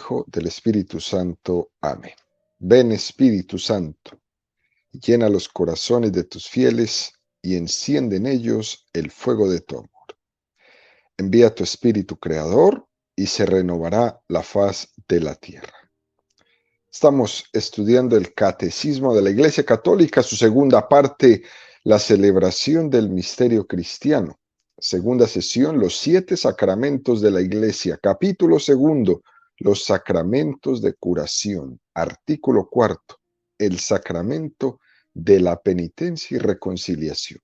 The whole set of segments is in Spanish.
Hijo, del Espíritu Santo. Amén. Ven, Espíritu Santo, llena los corazones de tus fieles y enciende en ellos el fuego de tu amor. Envía tu Espíritu Creador y se renovará la faz de la tierra. Estamos estudiando el Catecismo de la Iglesia Católica, su segunda parte, la celebración del misterio cristiano. Segunda sesión, los 7 sacramentos de la Iglesia. Capítulo segundo, los sacramentos de curación. Artículo cuarto, el sacramento de la penitencia y reconciliación.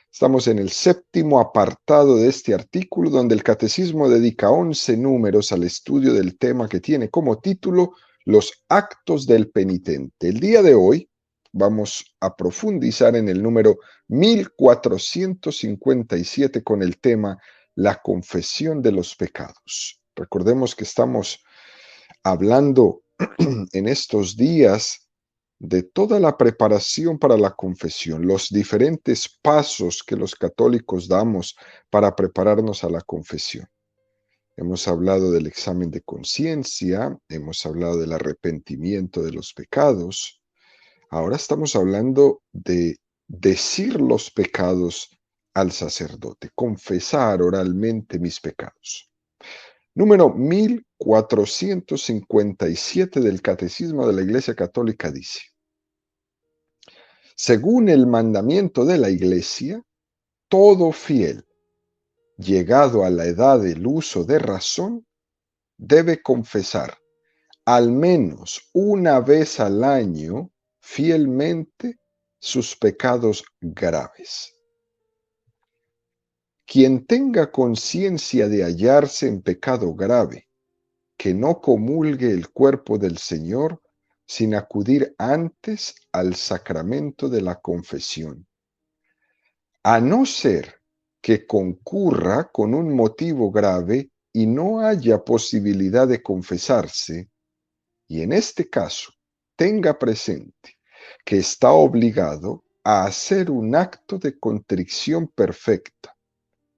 Estamos en el séptimo apartado de este artículo, donde el Catecismo dedica 11 números al estudio del tema que tiene como título los actos del penitente. El día de hoy vamos a profundizar en el número 1457 con el tema la confesión de los pecados. Recordemos que estamos hablando en estos días de toda la preparación para la confesión, los diferentes pasos que los católicos damos para prepararnos a la confesión. Hemos hablado del examen de conciencia, hemos hablado del arrepentimiento de los pecados. Ahora estamos hablando de decir los pecados al sacerdote, confesar oralmente mis pecados. Número 1457 del Catecismo de la Iglesia Católica dice: según el mandamiento de la Iglesia, todo fiel, llegado a la edad del uso de razón, debe confesar al menos una vez al año fielmente sus pecados graves. Quien tenga conciencia de hallarse en pecado grave, que no comulgue el cuerpo del Señor sin acudir antes al sacramento de la confesión, a no ser que concurra con un motivo grave y no haya posibilidad de confesarse, y en este caso tenga presente que está obligado a hacer un acto de contrición perfecta,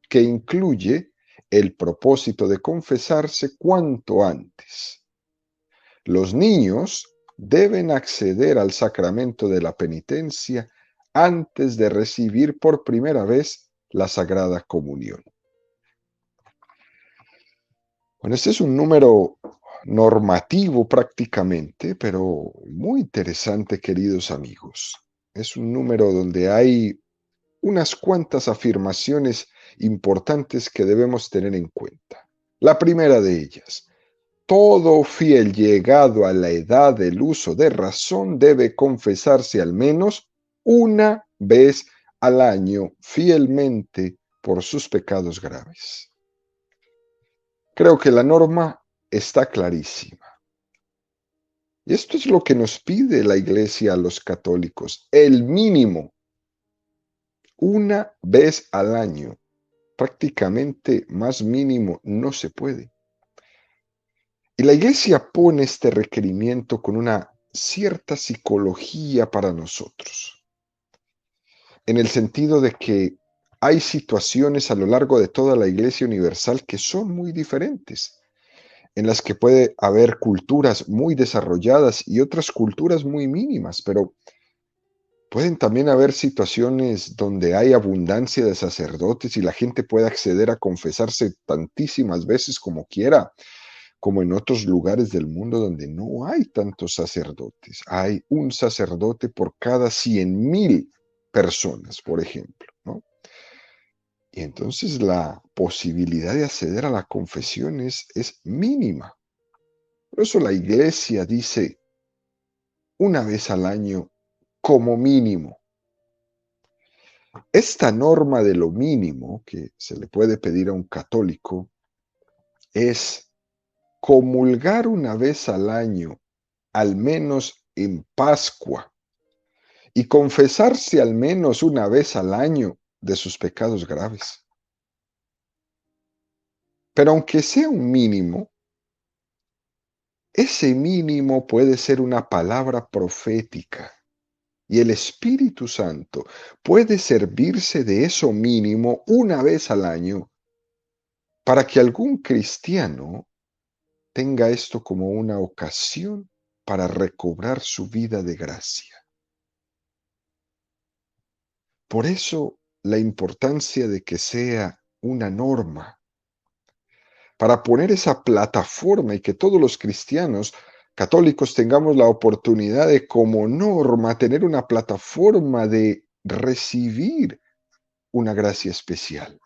que incluye el propósito de confesarse cuanto antes. Los niños deben acceder al sacramento de la penitencia antes de recibir por primera vez la Sagrada Comunión. Bueno, este es un número normativo prácticamente, pero muy interesante, queridos amigos. Es un número donde hay unas cuantas afirmaciones importantes que debemos tener en cuenta. La primera de ellas: todo fiel llegado a la edad del uso de razón debe confesarse al menos una vez al año fielmente por sus pecados graves. Creo que la norma está clarísima. Y esto es lo que nos pide la Iglesia a los católicos, el mínimo, una vez al año. Prácticamente más mínimo no se puede. Y la Iglesia pone este requerimiento con una cierta psicología para nosotros, en el sentido de que hay situaciones a lo largo de toda la Iglesia universal que son muy diferentes, en las que puede haber culturas muy desarrolladas y otras culturas muy mínimas, pero pueden también haber situaciones donde hay abundancia de sacerdotes y la gente puede acceder a confesarse tantísimas veces como quiera, como en otros lugares del mundo donde no hay tantos sacerdotes. Hay un sacerdote por cada 100,000 personas, por ejemplo, ¿no? Y entonces la posibilidad de acceder a la confesión es mínima. Por eso la Iglesia dice una vez al año como mínimo. Esta norma de lo mínimo que se le puede pedir a un católico es comulgar una vez al año, al menos en Pascua, y confesarse al menos una vez al año de sus pecados graves. Pero aunque sea un mínimo, ese mínimo puede ser una palabra profética y el Espíritu Santo puede servirse de eso mínimo una vez al año para que algún cristiano tenga esto como una ocasión para recobrar su vida de gracia. Por eso la importancia de que sea una norma, para poner esa plataforma y que todos los cristianos católicos tengamos la oportunidad de como norma tener una plataforma de recibir una gracia especial.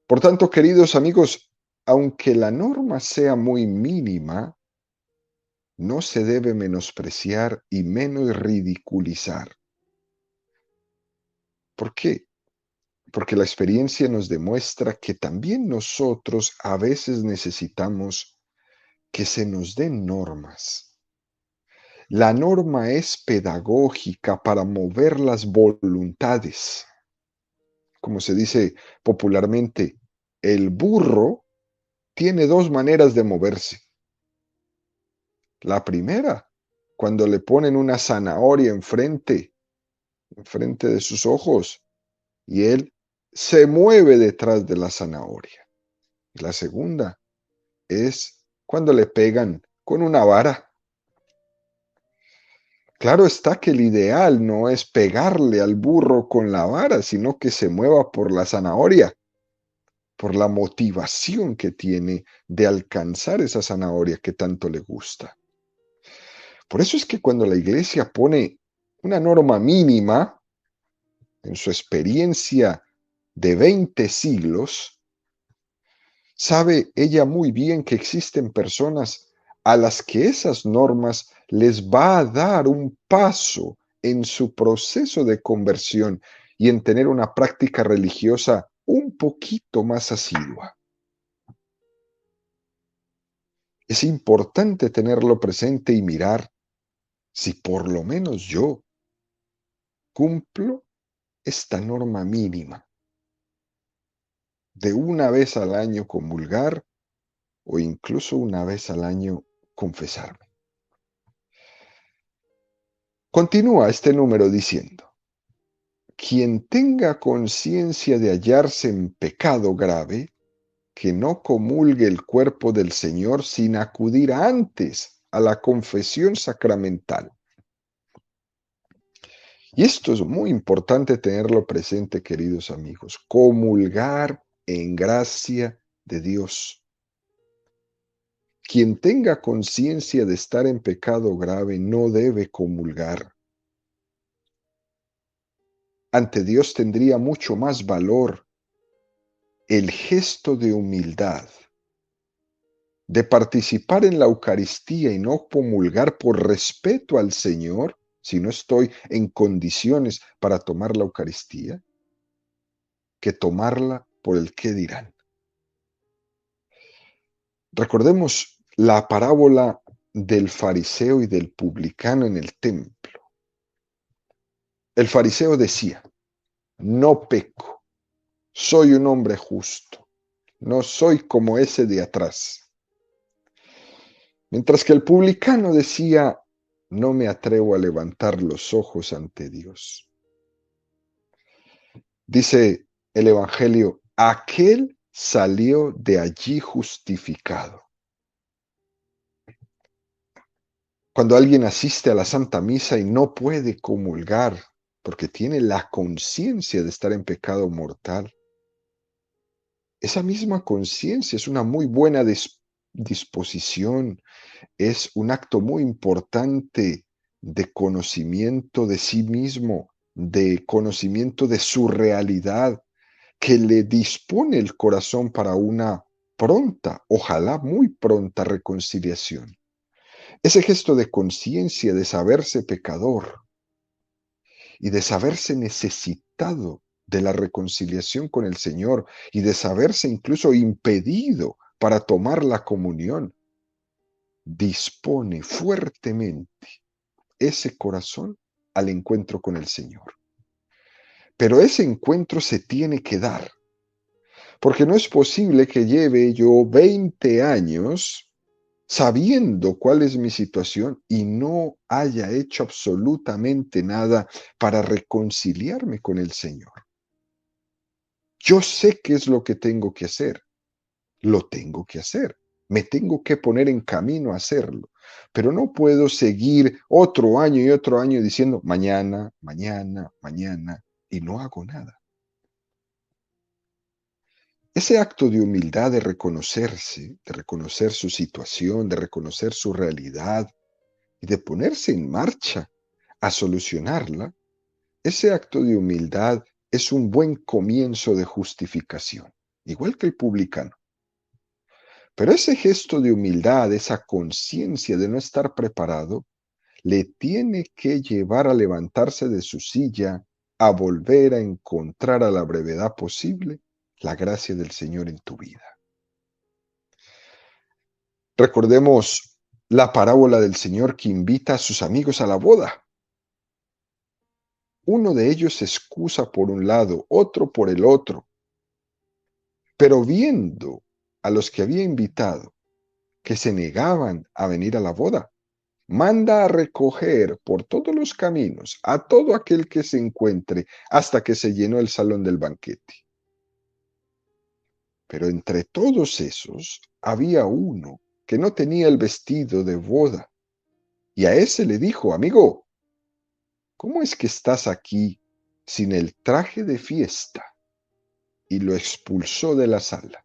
Por tanto, queridos amigos, aunque la norma sea muy mínima, no se debe menospreciar y menos ridiculizar. ¿Por qué? Porque la experiencia nos demuestra que también nosotros a veces necesitamos que se nos den normas. La norma es pedagógica para mover las voluntades. Como se dice popularmente, el burro tiene dos maneras de moverse. La primera, cuando le ponen una zanahoria enfrente de sus ojos, y él se mueve detrás de la zanahoria. La segunda es cuando le pegan con una vara. Claro está que el ideal no es pegarle al burro con la vara, sino que se mueva por la zanahoria, por la motivación que tiene de alcanzar esa zanahoria que tanto le gusta. Por eso es que cuando la iglesia pone una norma mínima en su experiencia de 20 siglos, sabe ella muy bien que existen personas a las que esas normas les va a dar un paso en su proceso de conversión y en tener una práctica religiosa un poquito más asidua. Es importante tenerlo presente y mirar si por lo menos yo cumplo esta norma mínima de una vez al año comulgar o incluso una vez al año confesarme. Continúa este número diciendo: quien tenga conciencia de hallarse en pecado grave, que no comulgue el cuerpo del Señor sin acudir antes a la confesión sacramental. Y esto es muy importante tenerlo presente, queridos amigos. Comulgar en gracia de Dios. Quien tenga conciencia de estar en pecado grave no debe comulgar. Ante Dios tendría mucho más valor el gesto de humildad, de participar en la Eucaristía y no comulgar por respeto al Señor, si no estoy en condiciones para tomar la Eucaristía, que tomarla por el qué dirán. Recordemos la parábola del fariseo y del publicano en el templo. El fariseo decía: no peco, soy un hombre justo, no soy como ese de atrás. Mientras que el publicano decía: no me atrevo a levantar los ojos ante Dios. Dice el Evangelio: aquel salió de allí justificado. Cuando alguien asiste a la Santa Misa y no puede comulgar porque tiene la conciencia de estar en pecado mortal, esa misma conciencia es una muy buena disposición, es un acto muy importante de conocimiento de sí mismo, de conocimiento de su realidad, que le dispone el corazón para una pronta, ojalá muy pronta reconciliación. Ese gesto de conciencia, de saberse pecador y de saberse necesitado de la reconciliación con el Señor y de saberse incluso impedido para tomar la comunión, dispone fuertemente ese corazón al encuentro con el Señor. Pero ese encuentro se tiene que dar, porque no es posible que lleve yo 20 años sabiendo cuál es mi situación y no haya hecho absolutamente nada para reconciliarme con el Señor. Yo sé qué es lo que tengo que hacer, lo tengo que hacer. Me tengo que poner en camino a hacerlo. Pero no puedo seguir otro año y otro año diciendo mañana, mañana, mañana, y no hago nada. Ese acto de humildad de reconocerse, de reconocer su situación, de reconocer su realidad y de ponerse en marcha a solucionarla, ese acto de humildad es un buen comienzo de justificación, igual que el publicano. Pero ese gesto de humildad, esa conciencia de no estar preparado, le tiene que llevar a levantarse de su silla, a volver a encontrar a la brevedad posible la gracia del Señor en tu vida. Recordemos la parábola del Señor que invita a sus amigos a la boda. Uno de ellos se excusa por un lado, otro por el otro, pero viendo a los que había invitado que se negaban a venir a la boda, manda a recoger por todos los caminos a todo aquel que se encuentre hasta que se llenó el salón del banquete. Pero entre todos esos había uno que no tenía el vestido de boda, y a ese le dijo: amigo, ¿cómo es que estás aquí sin el traje de fiesta? Y lo expulsó de la sala,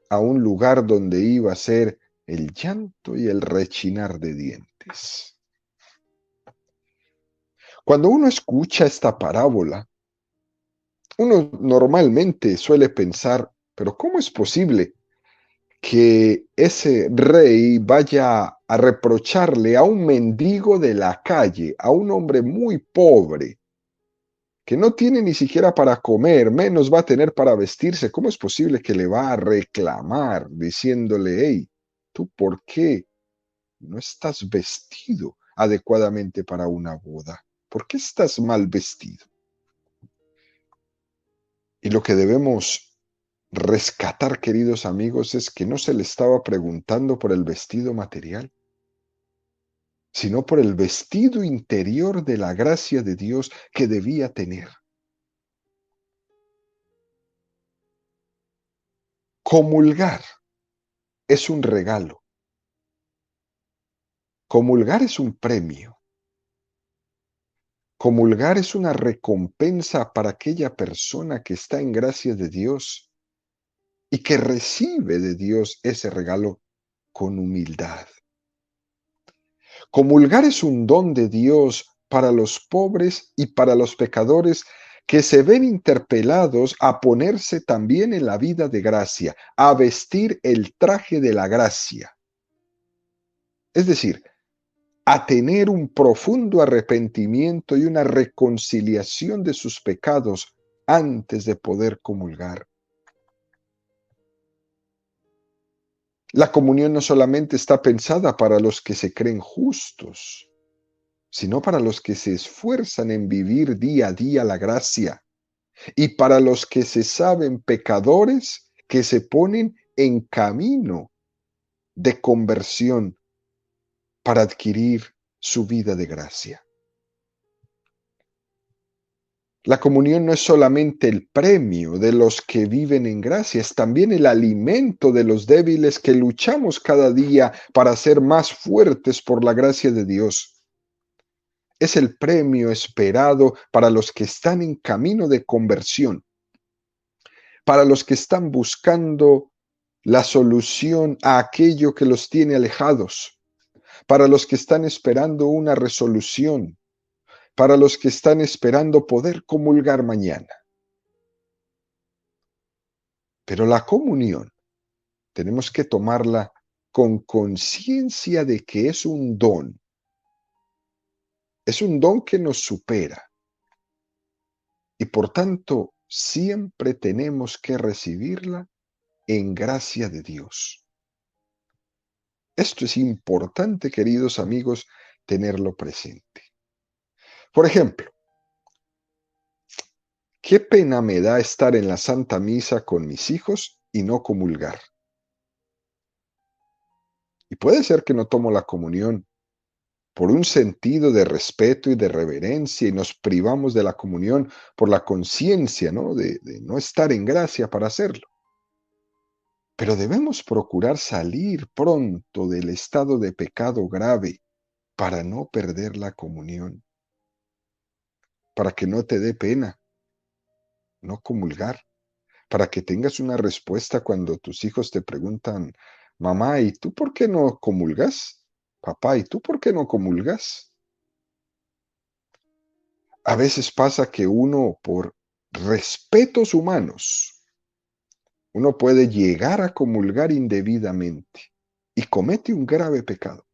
a un lugar donde iba a ser el llanto y el rechinar de dientes. Cuando uno escucha esta parábola, uno normalmente suele pensar, pero ¿cómo es posible que ese rey vaya a reprocharle a un mendigo de la calle, a un hombre muy pobre, que no tiene ni siquiera para comer, menos va a tener para vestirse? ¿Cómo es posible que le va a reclamar diciéndole: hey, ¿tú por qué no estás vestido adecuadamente para una boda? ¿Por qué estás mal vestido? Y lo que debemos rescatar, queridos amigos, es que no se le estaba preguntando por el vestido material, sino por el vestido interior de la gracia de Dios que debía tener. Comulgar es un regalo, comulgar es un premio, comulgar es una recompensa para aquella persona que está en gracia de Dios y que recibe de Dios ese regalo con humildad. Comulgar es un don de Dios para los pobres y para los pecadores que se ven interpelados a ponerse también en la vida de gracia, a vestir el traje de la gracia. Es decir, a tener un profundo arrepentimiento y una reconciliación de sus pecados antes de poder comulgar. La comunión no solamente está pensada para los que se creen justos, sino para los que se esfuerzan en vivir día a día la gracia, y para los que se saben pecadores, que se ponen en camino de conversión para adquirir su vida de gracia. La comunión no es solamente el premio de los que viven en gracia, es también el alimento de los débiles que luchamos cada día para ser más fuertes por la gracia de Dios. Es el premio esperado para los que están en camino de conversión, para los que están buscando la solución a aquello que los tiene alejados, para los que están esperando una resolución, para los que están esperando poder comulgar mañana. Pero la comunión tenemos que tomarla con conciencia de que es un don que nos supera y por tanto siempre tenemos que recibirla en gracia de Dios. Esto es importante, queridos amigos, tenerlo presente. Por ejemplo, qué pena me da estar en la Santa Misa con mis hijos y no comulgar. Y puede ser que no tomo la comunión por un sentido de respeto y de reverencia y nos privamos de la comunión por la conciencia, ¿no? De no estar en gracia para hacerlo. pero debemos procurar salir pronto del estado de pecado grave para no perder la comunión, para que no te dé pena no comulgar, para que tengas una respuesta cuando tus hijos te preguntan, mamá, ¿y tú por qué no comulgas? Papá, ¿y tú por qué no comulgas? A veces pasa que uno, por respetos humanos, uno puede llegar a comulgar indebidamente y comete un grave pecado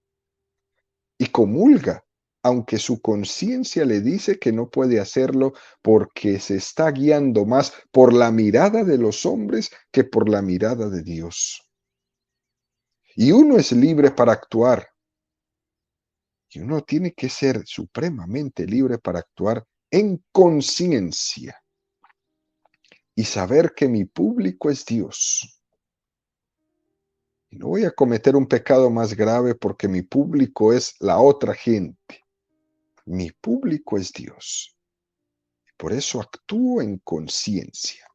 y comulga, aunque su conciencia le dice que no puede hacerlo porque se está guiando más por la mirada de los hombres que por la mirada de Dios. Y uno es libre para actuar, y uno tiene que ser supremamente libre para actuar en conciencia y saber que mi público es Dios. Y no voy a cometer un pecado más grave porque mi público es la otra gente. Mi público es Dios. Por eso actúo en conciencia.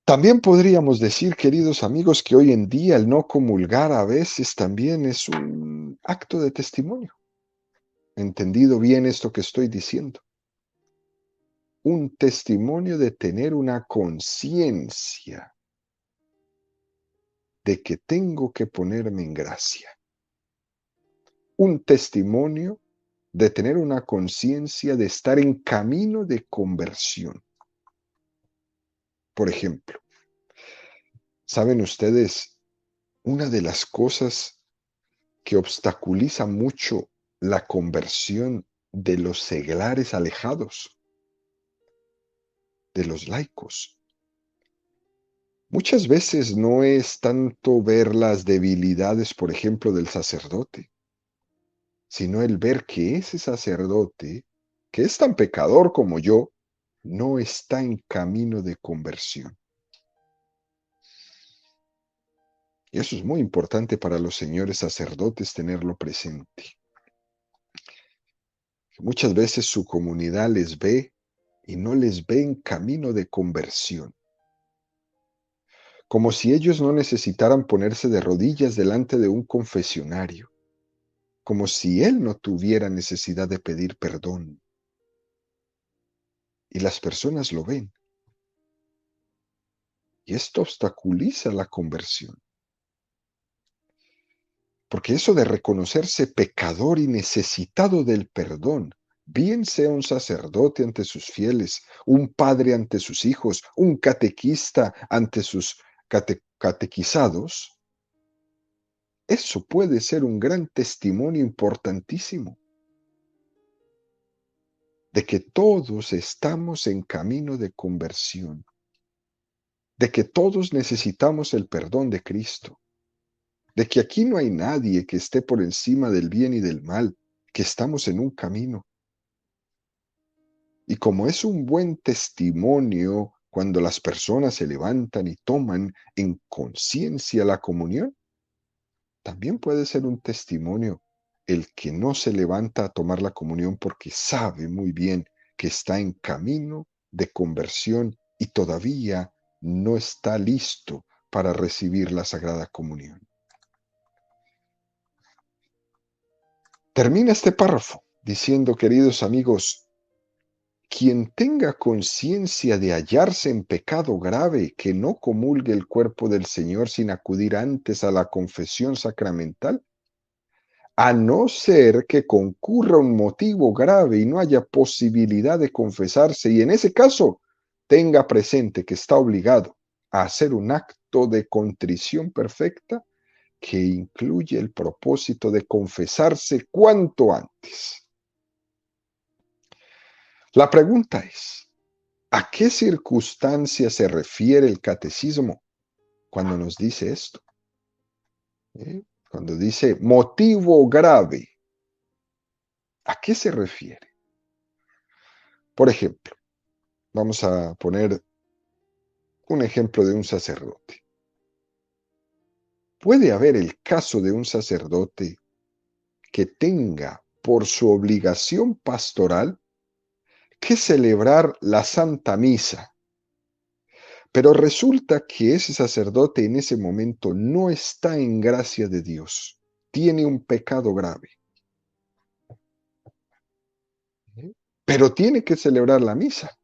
También podríamos decir, queridos amigos, que hoy en día el no comulgar a veces también es un acto de testimonio. ¿Entendido bien esto que estoy diciendo? Un testimonio de tener una conciencia de que tengo que ponerme en gracia. Un testimonio de tener una conciencia de estar en camino de conversión. Por ejemplo, ¿saben ustedes una de las cosas que obstaculiza mucho la conversión de los seglares alejados, de los laicos? Muchas veces no es tanto ver las debilidades, por ejemplo, del sacerdote, sino el ver que ese sacerdote, que es tan pecador como yo, no está en camino de conversión. Y eso es muy importante para los señores sacerdotes tenerlo presente. Muchas veces su comunidad les ve y no les ve en camino de conversión, como si ellos no necesitaran ponerse de rodillas delante de un confesionario, como si él no tuviera necesidad de pedir perdón. Y las personas lo ven. Y esto obstaculiza la conversión. Porque eso de reconocerse pecador y necesitado del perdón, bien sea un sacerdote ante sus fieles, un padre ante sus hijos, un catequista ante sus catequizados, eso puede ser un gran testimonio importantísimo de que todos estamos en camino de conversión, de que todos necesitamos el perdón de Cristo, de que aquí no hay nadie que esté por encima del bien y del mal, que estamos en un camino. Y como es un buen testimonio cuando las personas se levantan y toman en conciencia la comunión, también puede ser un testimonio el que no se levanta a tomar la comunión porque sabe muy bien que está en camino de conversión y todavía no está listo para recibir la Sagrada Comunión. Termina este párrafo diciendo, queridos amigos, quien tenga conciencia de hallarse en pecado grave, que no comulgue el cuerpo del Señor sin acudir antes a la confesión sacramental, a no ser que concurra un motivo grave y no haya posibilidad de confesarse, y en ese caso tenga presente que está obligado a hacer un acto de contrición perfecta que incluye el propósito de confesarse cuanto antes. La pregunta es, ¿a qué circunstancia se refiere el catecismo cuando nos dice esto? Cuando dice motivo grave, ¿a qué se refiere? Por ejemplo, vamos a poner un ejemplo de un sacerdote. Puede haber el caso de un sacerdote que tenga por su obligación pastoral que celebrar la Santa Misa, Pero resulta que ese sacerdote en ese momento no está en gracia de Dios, tiene un pecado grave, ¿eh? Pero tiene que celebrar la misa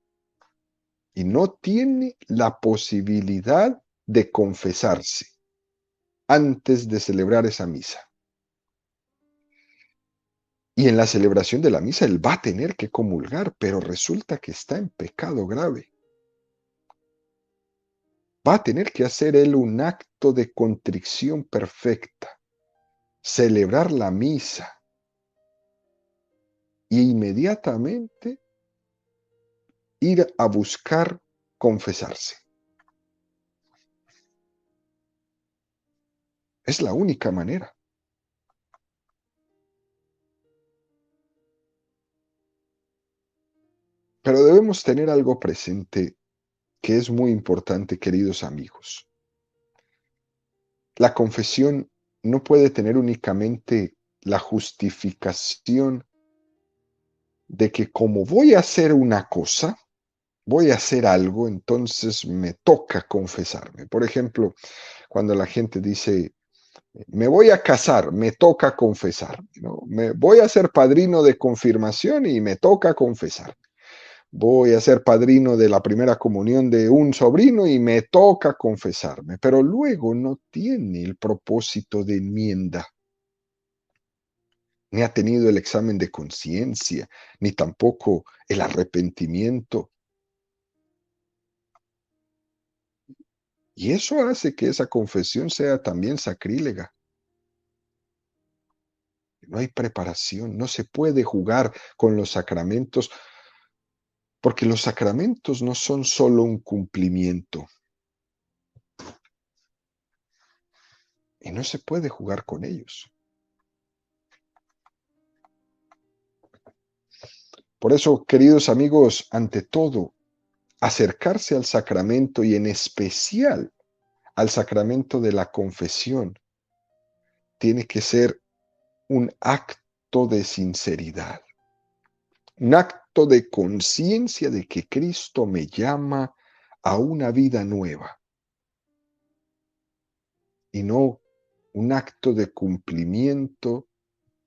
y no tiene la posibilidad de confesarse antes de celebrar esa misa. Y en la celebración de la misa él va a tener que comulgar, pero resulta que está en pecado grave. Va a tener que hacer él un acto de contrición perfecta, celebrar la misa e inmediatamente ir a buscar confesarse. Es la única manera. Pero debemos tener algo presente que es muy importante, queridos amigos. La confesión no puede tener únicamente la justificación de que como voy a hacer una cosa, voy a hacer algo, entonces me toca confesarme. Por ejemplo, cuando la gente dice, me voy a casar, me toca confesarme, ¿no? Me voy a ser padrino de confirmación y me toca confesar. Voy a ser padrino de la primera comunión de un sobrino y me toca confesarme, pero luego no tiene el propósito de enmienda, ni ha tenido el examen de conciencia, ni tampoco el arrepentimiento. Y eso hace que esa confesión sea también sacrílega. No hay preparación, no se puede jugar con los sacramentos, porque los sacramentos no son solo un cumplimiento, y no se puede jugar con ellos. Por eso, queridos amigos, ante todo, acercarse al sacramento y en especial al sacramento de la confesión tiene que ser un acto de sinceridad, un acto de conciencia de que Cristo me llama a una vida nueva y no un acto de cumplimiento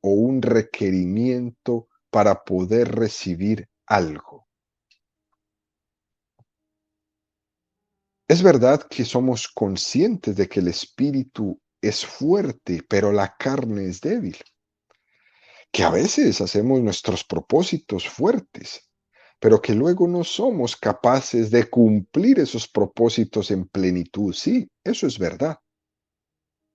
o un requerimiento para poder recibir algo. Es verdad que somos conscientes de que el espíritu es fuerte, pero la carne es débil, que a veces hacemos nuestros propósitos fuertes, pero que luego no somos capaces de cumplir esos propósitos en plenitud. Sí, eso es verdad.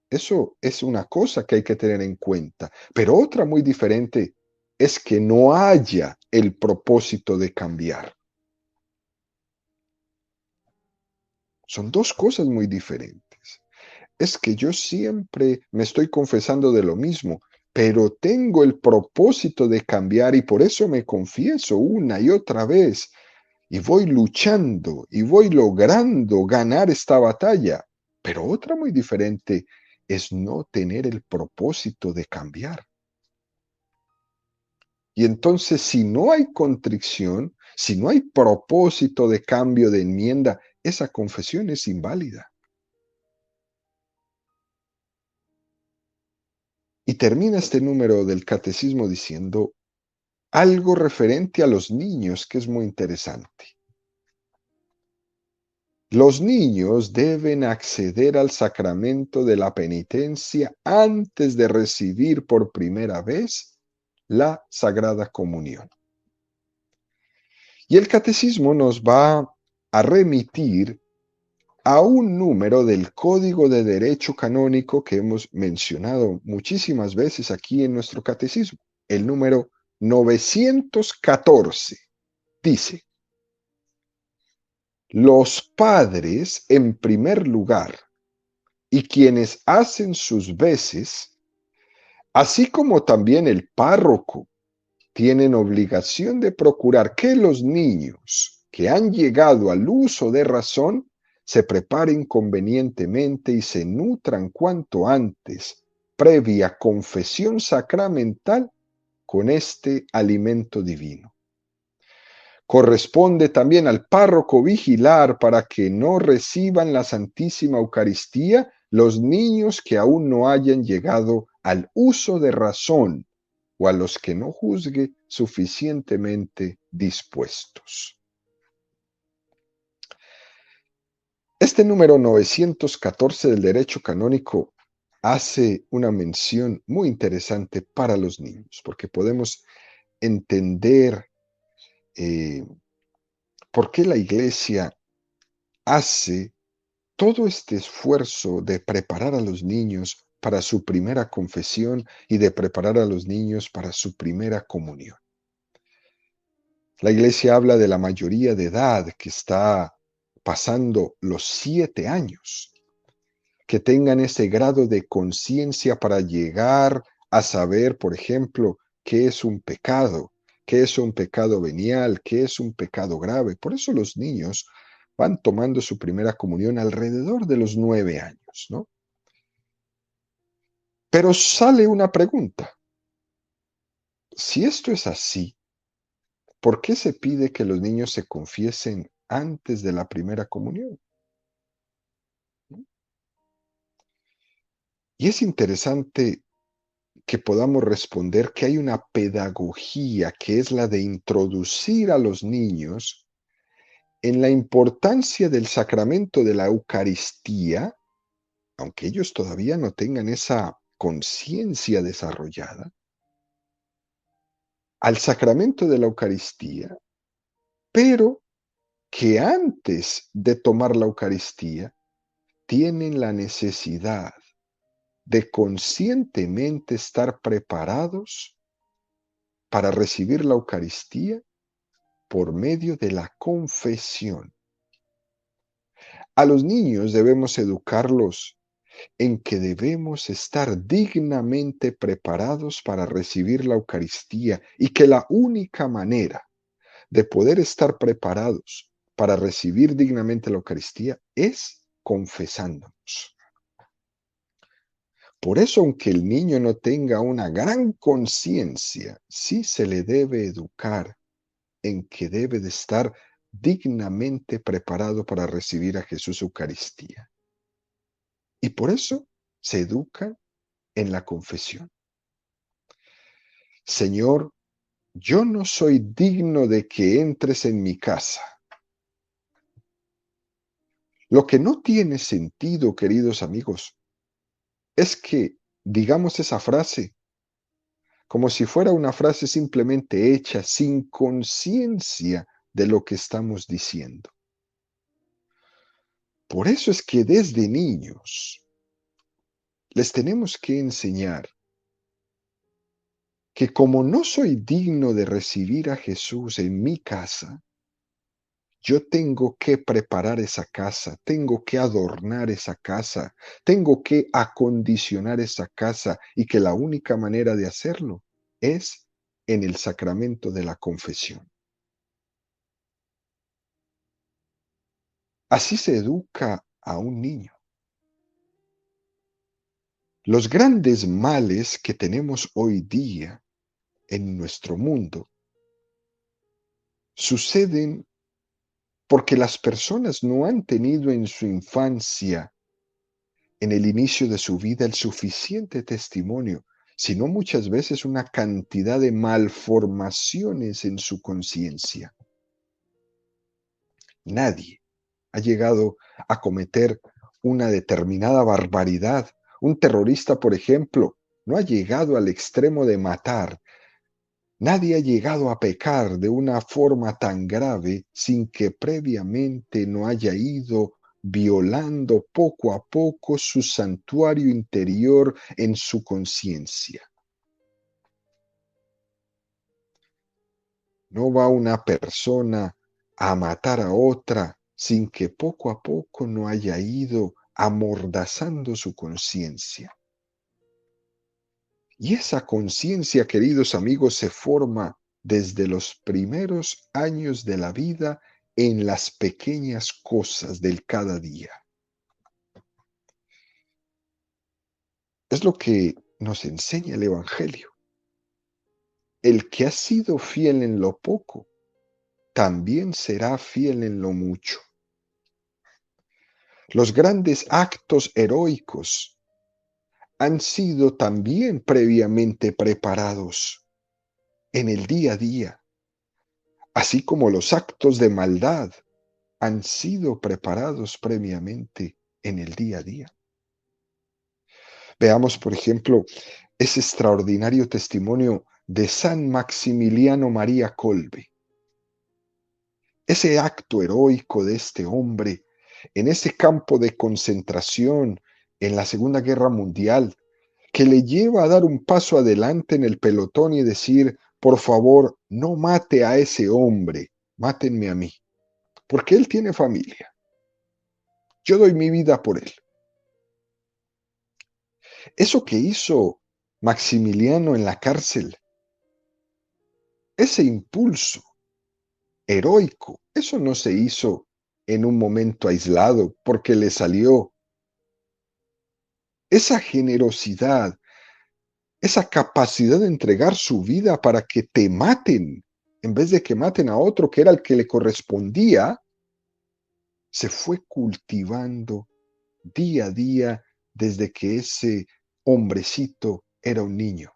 Eso es una cosa que hay que tener en cuenta. Pero otra muy diferente es que no haya el propósito de cambiar. Son dos cosas muy diferentes. Es que yo siempre me estoy confesando de lo mismo, pero tengo el propósito de cambiar y por eso me confieso una y otra vez y voy luchando y voy logrando ganar esta batalla. Pero otra muy diferente es no tener el propósito de cambiar. Y entonces, si no hay contrición, si no hay propósito de cambio, de enmienda, esa confesión es inválida. Y termina este número del catecismo diciendo algo referente a los niños que es muy interesante. Los niños deben acceder al sacramento de la penitencia antes de recibir por primera vez la Sagrada Comunión. Y el catecismo nos va a remitir a un número del Código de Derecho Canónico que hemos mencionado muchísimas veces aquí en nuestro catecismo, el número 914. Dice, los padres en primer lugar y quienes hacen sus veces, así como también el párroco, tienen obligación de procurar que los niños que han llegado al uso de razón se preparen convenientemente y se nutran cuanto antes, previa confesión sacramental, con este alimento divino. Corresponde también al párroco vigilar para que no reciban la Santísima Eucaristía los niños que aún no hayan llegado al uso de razón o a los que no juzgue suficientemente dispuestos. Este número 914 del derecho canónico hace una mención muy interesante para los niños, porque podemos entender eh, por qué la Iglesia hace todo este esfuerzo de preparar a los niños para su primera confesión y de preparar a los niños para su primera comunión. La Iglesia habla de la mayoría de edad que está pasando los 7 años, que tengan ese grado de conciencia para llegar a saber, por ejemplo, qué es un pecado venial, qué es un pecado grave. Por eso los niños van tomando su primera comunión alrededor de los 9 años, ¿no? Pero sale una pregunta. Si esto es así, ¿por qué se pide que los niños se confiesen antes de la primera comunión? Y es interesante que podamos responder que hay una pedagogía que es la de introducir a los niños en la importancia del sacramento de la Eucaristía, aunque ellos todavía no tengan esa conciencia desarrollada, al sacramento de la Eucaristía, pero que antes de tomar la Eucaristía tienen la necesidad de conscientemente estar preparados para recibir la Eucaristía por medio de la confesión. A los niños debemos educarlos en que debemos estar dignamente preparados para recibir la Eucaristía y que la única manera de poder estar preparados para recibir dignamente la Eucaristía es confesándonos. Por eso, aunque el niño no tenga una gran conciencia, sí se le debe educar en que debe de estar dignamente preparado para recibir a Jesús Eucaristía. Y por eso se educa en la confesión. Señor, yo no soy digno de que entres en mi casa. Lo que no tiene sentido, queridos amigos, es que digamos esa frase como si fuera una frase simplemente hecha sin conciencia de lo que estamos diciendo. Por eso es que desde niños les tenemos que enseñar que como no soy digno de recibir a Jesús en mi casa, yo tengo que preparar esa casa, tengo que adornar esa casa, tengo que acondicionar esa casa y que la única manera de hacerlo es en el sacramento de la confesión. Así se educa a un niño. Los grandes males que tenemos hoy día en nuestro mundo suceden porque las personas no han tenido en su infancia, en el inicio de su vida, el suficiente testimonio, sino muchas veces una cantidad de malformaciones en su conciencia. Nadie ha llegado a cometer una determinada barbaridad. Un terrorista, por ejemplo, no ha llegado al extremo de matar. Nadie ha llegado a pecar de una forma tan grave sin que previamente no haya ido violando poco a poco su santuario interior en su conciencia. No va una persona a matar a otra sin que poco a poco no haya ido amordazando su conciencia. Y esa conciencia, queridos amigos, se forma desde los primeros años de la vida en las pequeñas cosas del cada día. Es lo que nos enseña el Evangelio. El que ha sido fiel en lo poco, también será fiel en lo mucho. Los grandes actos heroicos han sido también previamente preparados en el día a día, así como los actos de maldad han sido preparados previamente en el día a día. Veamos, por ejemplo, ese extraordinario testimonio de San Maximiliano María Kolbe, ese acto heroico de este hombre en ese campo de concentración en la Segunda Guerra Mundial, que le lleva a dar un paso adelante en el pelotón y decir, por favor, no mate a ese hombre, mátenme a mí, porque él tiene familia. Yo doy mi vida por él. Eso que hizo Maximiliano en la cárcel, ese impulso heroico, eso no se hizo en un momento aislado porque le salió. Esa generosidad, esa capacidad de entregar su vida para que te maten, en vez de que maten a otro que era el que le correspondía, se fue cultivando día a día desde que ese hombrecito era un niño.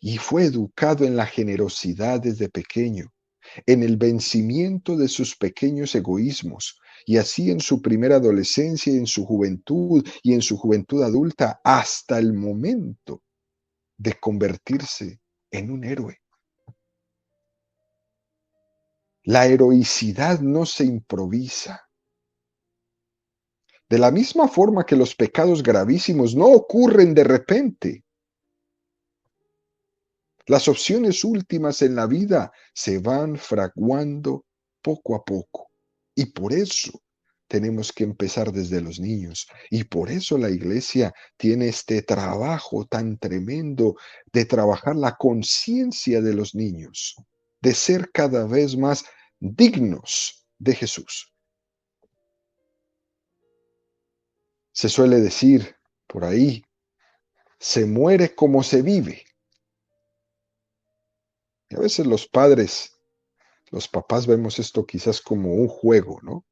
Y fue educado en la generosidad desde pequeño, en el vencimiento de sus pequeños egoísmos, y así en su primera adolescencia, en su juventud y en su juventud adulta, hasta el momento de convertirse en un héroe. La heroicidad no se improvisa. De la misma forma que los pecados gravísimos no ocurren de repente. Las opciones últimas en la vida se van fraguando poco a poco. Y por eso tenemos que empezar desde los niños. Y por eso la iglesia tiene este trabajo tan tremendo de trabajar la conciencia de los niños, de ser cada vez más dignos de Jesús. Se suele decir por ahí, se muere como se vive. Y a veces los papás vemos esto quizás como un juego, ¿no?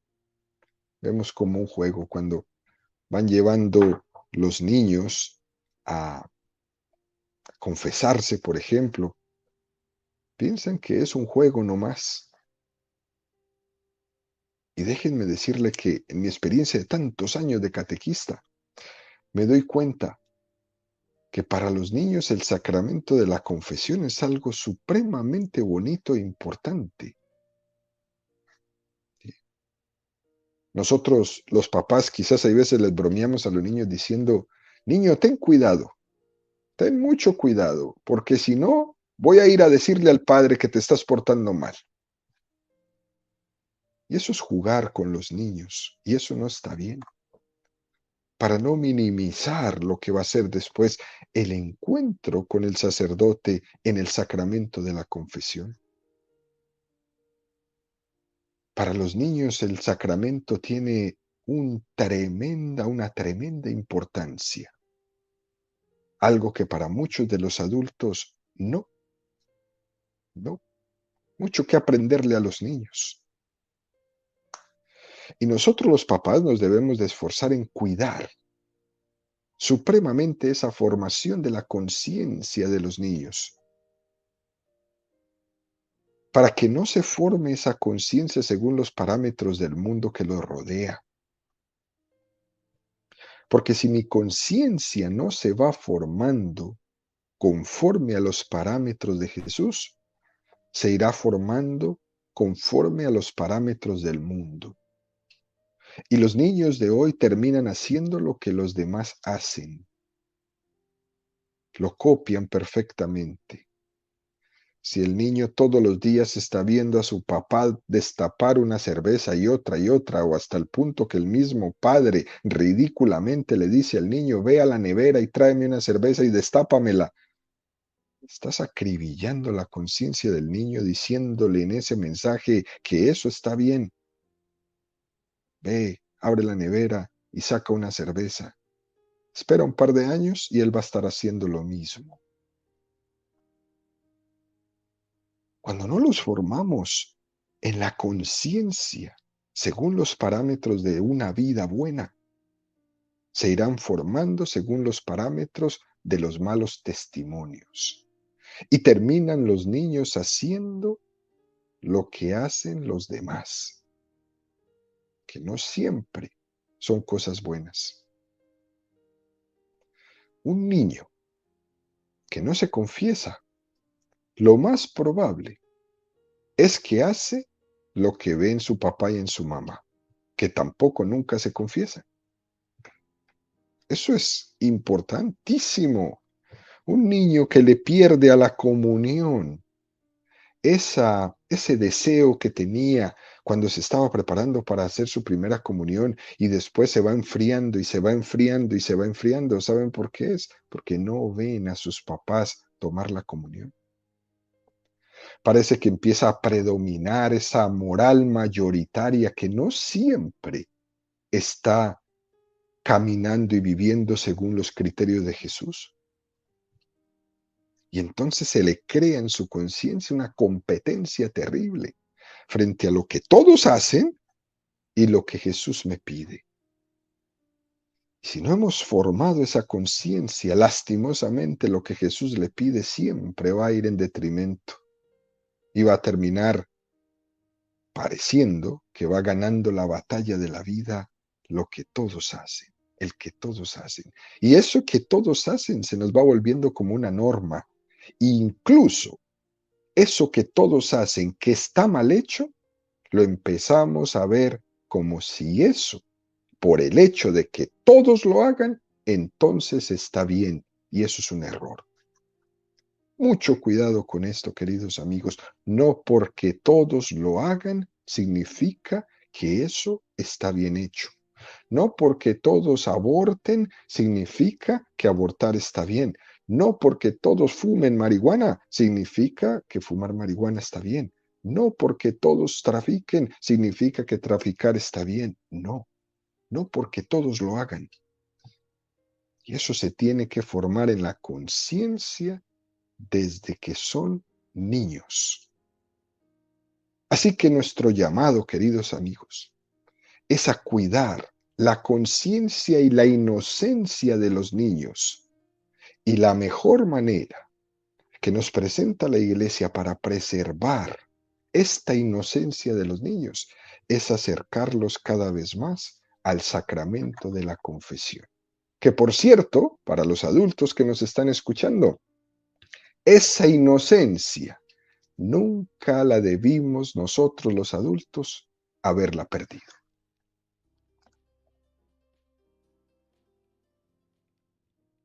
Vemos como un juego cuando van llevando los niños a confesarse, por ejemplo, piensan que es un juego nomás. Y déjenme decirle que en mi experiencia de tantos años de catequista, me doy cuenta que para los niños el sacramento de la confesión es algo supremamente bonito e importante. Nosotros, los papás, quizás hay veces les bromeamos a los niños diciendo, niño, ten mucho cuidado, porque si no, voy a ir a decirle al padre que te estás portando mal. Y eso es jugar con los niños, y eso no está bien. Para no minimizar lo que va a ser después el encuentro con el sacerdote en el sacramento de la confesión. Para los niños el sacramento tiene una tremenda importancia, algo que para muchos de los adultos no, mucho que aprenderle a los niños. Y nosotros los papás nos debemos de esforzar en cuidar supremamente esa formación de la conciencia de los niños, para que no se forme esa conciencia según los parámetros del mundo que los rodea. Porque si mi conciencia no se va formando conforme a los parámetros de Jesús, se irá formando conforme a los parámetros del mundo. Y los niños de hoy terminan haciendo lo que los demás hacen. Lo copian perfectamente. Si el niño todos los días está viendo a su papá destapar una cerveza y otra, o hasta el punto que el mismo padre ridículamente le dice al niño, ve a la nevera y tráeme una cerveza y destápamela. Estás acribillando la conciencia del niño diciéndole en ese mensaje que eso está bien. Ve, abre la nevera y saca una cerveza. Espera un par de años y él va a estar haciendo lo mismo. Cuando no los formamos en la conciencia, según los parámetros de una vida buena. Se irán formando según los parámetros de los malos testimonios. Y terminan los niños haciendo lo que hacen los demás, que no siempre son cosas buenas. Un niño que no se confiesa, lo más probable es que hace lo que ve en su papá y en su mamá, que tampoco nunca se confiesa. Eso es importantísimo. Un niño que le pierde a la comunión ese deseo que tenía cuando se estaba preparando para hacer su primera comunión y después se va enfriando y se va enfriando y se va enfriando. ¿Saben por qué es? Porque no ven a sus papás tomar la comunión. Parece que empieza a predominar esa moral mayoritaria que no siempre está caminando y viviendo según los criterios de Jesús. Y entonces se le crea en su conciencia una competencia terrible frente a lo que todos hacen y lo que Jesús me pide. Si no hemos formado esa conciencia, lastimosamente lo que Jesús le pide siempre va a ir en detrimento y va a terminar pareciendo que va ganando la batalla de la vida lo que todos hacen, el que todos hacen. Y eso que todos hacen se nos va volviendo como una norma. Incluso eso que todos hacen que está mal hecho, lo empezamos a ver como si eso, por el hecho de que todos lo hagan, entonces está bien. Y eso es un error. Mucho cuidado con esto, queridos amigos. No porque todos lo hagan significa que eso está bien hecho. No porque todos aborten significa que abortar está bien. No porque todos fumen marihuana significa que fumar marihuana está bien. No porque todos trafiquen significa que traficar está bien. No, no porque todos lo hagan. Y eso se tiene que formar en la conciencia desde que son niños. Así que nuestro llamado, queridos amigos, es a cuidar la conciencia y la inocencia de los niños. Y la mejor manera que nos presenta la Iglesia para preservar esta inocencia de los niños es acercarlos cada vez más al sacramento de la confesión. Que por cierto, para los adultos que nos están escuchando, esa inocencia nunca la debimos nosotros los adultos haberla perdido.